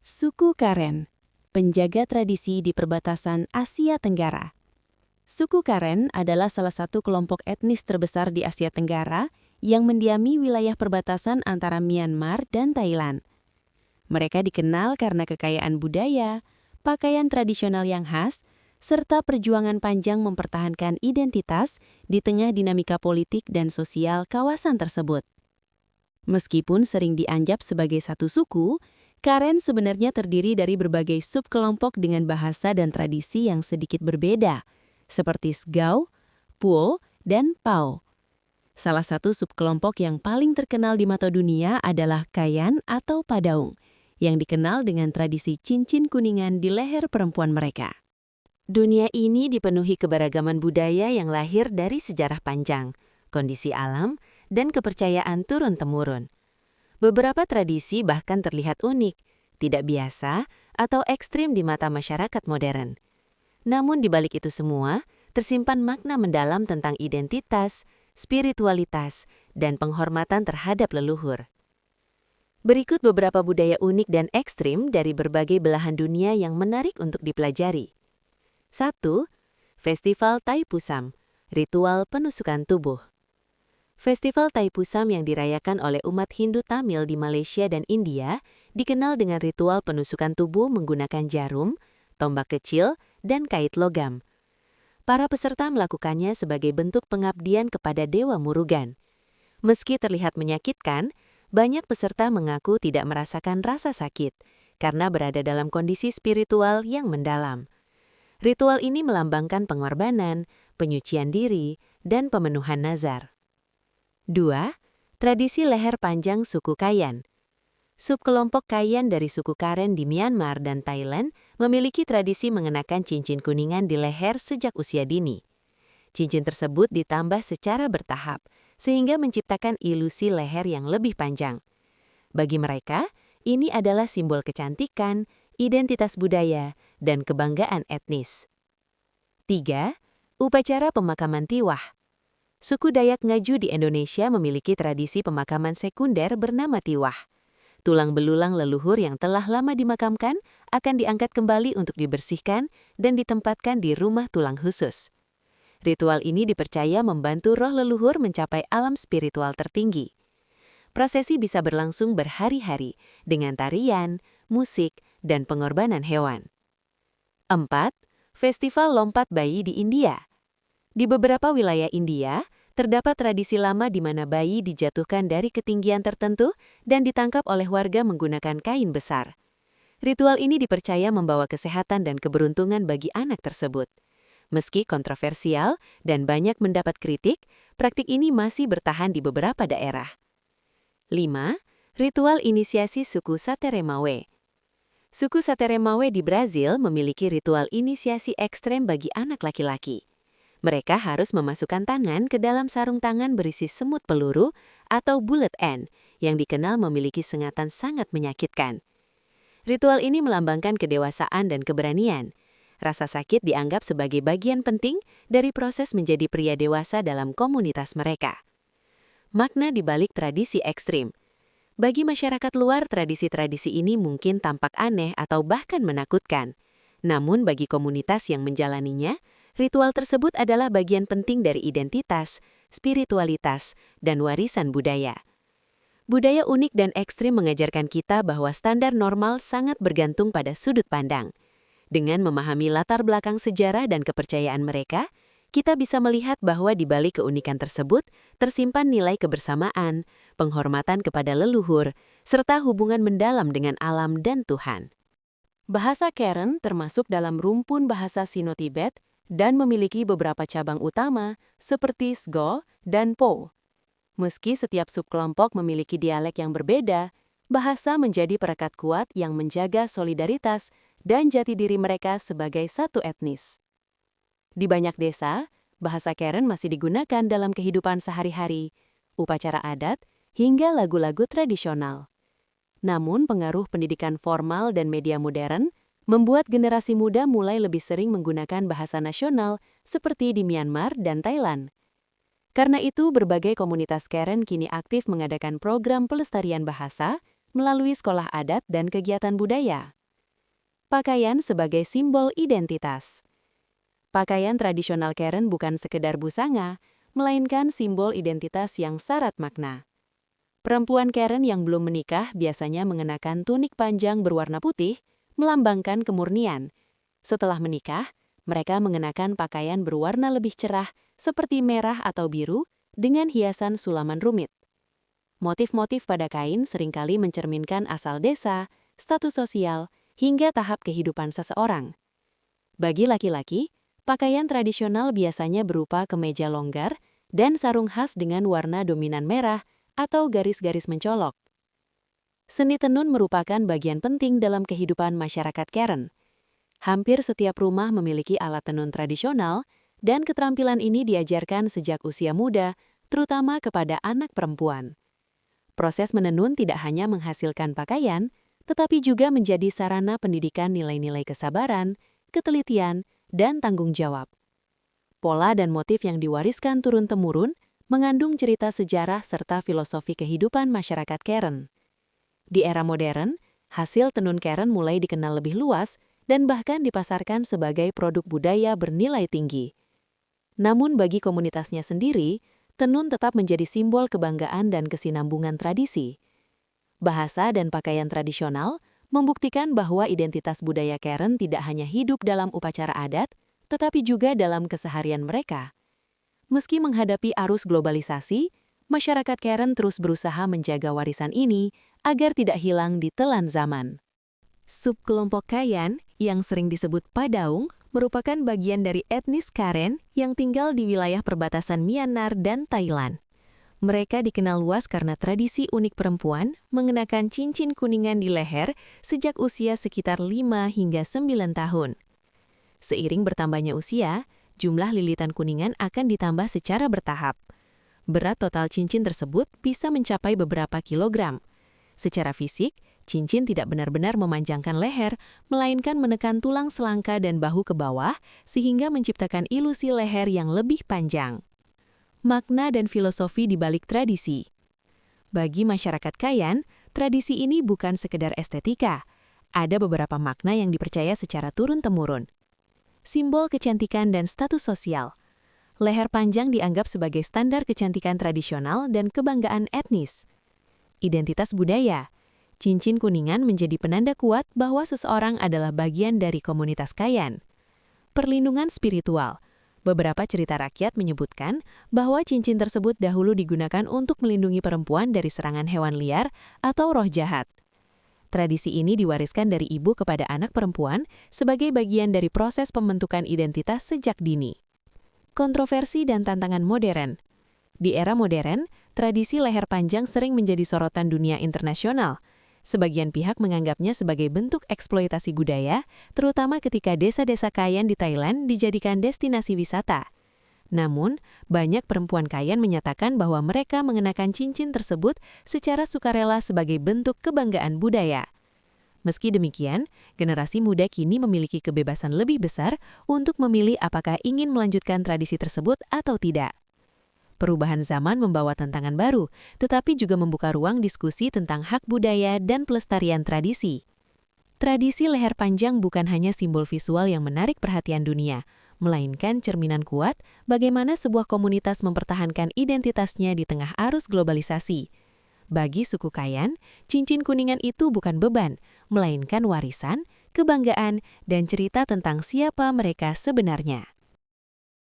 Suku Karen, penjaga tradisi di perbatasan Asia Tenggara. Suku Karen adalah salah satu kelompok etnis terbesar di Asia Tenggara yang mendiami wilayah perbatasan antara Myanmar dan Thailand. Mereka dikenal karena kekayaan budaya, pakaian tradisional yang khas, serta perjuangan panjang mempertahankan identitas di tengah dinamika politik dan sosial kawasan tersebut. Meskipun sering dianggap sebagai satu suku, Karen sebenarnya terdiri dari berbagai subkelompok dengan bahasa dan tradisi yang sedikit berbeda, seperti Sgao, Puo, dan Pao. Salah satu subkelompok yang paling terkenal di mata dunia adalah Kayan atau Padaung, yang dikenal dengan tradisi cincin kuningan di leher perempuan mereka. Dunia ini dipenuhi keberagaman budaya yang lahir dari sejarah panjang, kondisi alam, dan kepercayaan turun-temurun. Beberapa tradisi bahkan terlihat unik, tidak biasa, atau ekstrim di mata masyarakat modern. Namun di balik itu semua, tersimpan makna mendalam tentang identitas, spiritualitas, dan penghormatan terhadap leluhur. Berikut beberapa budaya unik dan ekstrim dari berbagai belahan dunia yang menarik untuk dipelajari. 1. Festival Thaipusam, ritual penusukan tubuh. Festival Thaipusam yang dirayakan oleh umat Hindu Tamil di Malaysia dan India dikenal dengan ritual penusukan tubuh menggunakan jarum, tombak kecil, dan kait logam. Para peserta melakukannya sebagai bentuk pengabdian kepada Dewa Murugan. Meski terlihat menyakitkan, banyak peserta mengaku tidak merasakan rasa sakit karena berada dalam kondisi spiritual yang mendalam. Ritual ini melambangkan pengorbanan, penyucian diri, dan pemenuhan nazar. 2. Tradisi leher panjang suku Kayan. Subkelompok Kayan dari suku Karen di Myanmar dan Thailand memiliki tradisi mengenakan cincin kuningan di leher sejak usia dini. Cincin tersebut ditambah secara bertahap, sehingga menciptakan ilusi leher yang lebih panjang. Bagi mereka, ini adalah simbol kecantikan, identitas budaya, dan kebanggaan etnis. 3. Upacara pemakaman tiwah. Suku Dayak Ngaju di Indonesia memiliki tradisi pemakaman sekunder bernama tiwah. Tulang belulang leluhur yang telah lama dimakamkan akan diangkat kembali untuk dibersihkan dan ditempatkan di rumah tulang khusus. Ritual ini dipercaya membantu roh leluhur mencapai alam spiritual tertinggi. Prosesi bisa berlangsung berhari-hari dengan tarian, musik, dan pengorbanan hewan. 4. Festival Lompat Bayi di India. Di beberapa wilayah India, terdapat tradisi lama di mana bayi dijatuhkan dari ketinggian tertentu dan ditangkap oleh warga menggunakan kain besar. Ritual ini dipercaya membawa kesehatan dan keberuntungan bagi anak tersebut. Meski kontroversial dan banyak mendapat kritik, praktik ini masih bertahan di beberapa daerah. 5. Ritual inisiasi suku Sateremawe. Suku Sateremawe di Brazil memiliki ritual inisiasi ekstrem bagi anak laki-laki. Mereka harus memasukkan tangan ke dalam sarung tangan berisi semut peluru atau bullet end yang dikenal memiliki sengatan sangat menyakitkan. Ritual ini melambangkan kedewasaan dan keberanian. Rasa sakit dianggap sebagai bagian penting dari proses menjadi pria dewasa dalam komunitas mereka. Makna di balik tradisi ekstrim. Bagi masyarakat luar, tradisi-tradisi ini mungkin tampak aneh atau bahkan menakutkan. Namun bagi komunitas yang menjalaninya, ritual tersebut adalah bagian penting dari identitas, spiritualitas, dan warisan budaya. Budaya unik dan ekstrim mengajarkan kita bahwa standar normal sangat bergantung pada sudut pandang. Dengan memahami latar belakang sejarah dan kepercayaan mereka, kita bisa melihat bahwa di balik keunikan tersebut tersimpan nilai kebersamaan, penghormatan kepada leluhur, serta hubungan mendalam dengan alam dan Tuhan. Bahasa Karen termasuk dalam rumpun bahasa Sino-Tibet dan memiliki beberapa cabang utama seperti Sgo dan Po. Meski setiap subkelompok memiliki dialek yang berbeda, bahasa menjadi perekat kuat yang menjaga solidaritas dan jati diri mereka sebagai satu etnis. Di banyak desa, bahasa Karen masih digunakan dalam kehidupan sehari-hari, upacara adat, hingga lagu-lagu tradisional. Namun pengaruh pendidikan formal dan media modern membuat generasi muda mulai lebih sering menggunakan bahasa nasional seperti di Myanmar dan Thailand. Karena itu, berbagai komunitas Karen kini aktif mengadakan program pelestarian bahasa melalui sekolah adat dan kegiatan budaya. Pakaian sebagai simbol identitas. Pakaian tradisional Karen bukan sekedar busana, melainkan simbol identitas yang syarat makna. Perempuan Karen yang belum menikah biasanya mengenakan tunik panjang berwarna putih, melambangkan kemurnian. Setelah menikah, mereka mengenakan pakaian berwarna lebih cerah seperti merah atau biru dengan hiasan sulaman rumit. Motif-motif pada kain seringkali mencerminkan asal desa, status sosial, hingga tahap kehidupan seseorang. Bagi laki-laki, pakaian tradisional biasanya berupa kemeja longgar dan sarung khas dengan warna dominan merah atau garis-garis mencolok. Seni tenun merupakan bagian penting dalam kehidupan masyarakat Karen. Hampir setiap rumah memiliki alat tenun tradisional, dan keterampilan ini diajarkan sejak usia muda, terutama kepada anak perempuan. Proses menenun tidak hanya menghasilkan pakaian, tetapi juga menjadi sarana pendidikan nilai-nilai kesabaran, ketelitian, dan tanggung jawab. Pola dan motif yang diwariskan turun-temurun mengandung cerita sejarah serta filosofi kehidupan masyarakat Karen. Di era modern, hasil tenun Karen mulai dikenal lebih luas dan bahkan dipasarkan sebagai produk budaya bernilai tinggi. Namun bagi komunitasnya sendiri, tenun tetap menjadi simbol kebanggaan dan kesinambungan tradisi. Bahasa dan pakaian tradisional membuktikan bahwa identitas budaya Karen tidak hanya hidup dalam upacara adat, tetapi juga dalam keseharian mereka. Meski menghadapi arus globalisasi, masyarakat Karen terus berusaha menjaga warisan ini agar tidak hilang di telan zaman. Subkelompok Kayan, yang sering disebut Padaung, merupakan bagian dari etnis Karen yang tinggal di wilayah perbatasan Myanmar dan Thailand. Mereka dikenal luas karena tradisi unik perempuan mengenakan cincin kuningan di leher sejak usia sekitar 5 hingga 9 tahun. Seiring bertambahnya usia, jumlah lilitan kuningan akan ditambah secara bertahap. Berat total cincin tersebut bisa mencapai beberapa kilogram. Secara fisik, cincin tidak benar-benar memanjangkan leher, melainkan menekan tulang selangka dan bahu ke bawah sehingga menciptakan ilusi leher yang lebih panjang. Makna dan filosofi di balik tradisi. Bagi masyarakat Kayan, tradisi ini bukan sekedar estetika. Ada beberapa makna yang dipercaya secara turun-temurun. Simbol kecantikan dan status sosial. Leher panjang dianggap sebagai standar kecantikan tradisional dan kebanggaan etnis. Identitas budaya. Cincin kuningan menjadi penanda kuat bahwa seseorang adalah bagian dari komunitas Kayan. Perlindungan spiritual. Beberapa cerita rakyat menyebutkan bahwa cincin tersebut dahulu digunakan untuk melindungi perempuan dari serangan hewan liar atau roh jahat. Tradisi ini diwariskan dari ibu kepada anak perempuan sebagai bagian dari proses pembentukan identitas sejak dini. Kontroversi dan tantangan modern. Di era modern, tradisi leher panjang sering menjadi sorotan dunia internasional. Sebagian pihak menganggapnya sebagai bentuk eksploitasi budaya, terutama ketika desa-desa Kayan di Thailand dijadikan destinasi wisata. Namun, banyak perempuan Kayan menyatakan bahwa mereka mengenakan cincin tersebut secara sukarela sebagai bentuk kebanggaan budaya. Meski demikian, generasi muda kini memiliki kebebasan lebih besar untuk memilih apakah ingin melanjutkan tradisi tersebut atau tidak. Perubahan zaman membawa tantangan baru, tetapi juga membuka ruang diskusi tentang hak budaya dan pelestarian tradisi. Tradisi leher panjang bukan hanya simbol visual yang menarik perhatian dunia, melainkan cerminan kuat bagaimana sebuah komunitas mempertahankan identitasnya di tengah arus globalisasi. Bagi suku Kayan, cincin kuningan itu bukan beban, melainkan warisan, kebanggaan, dan cerita tentang siapa mereka sebenarnya.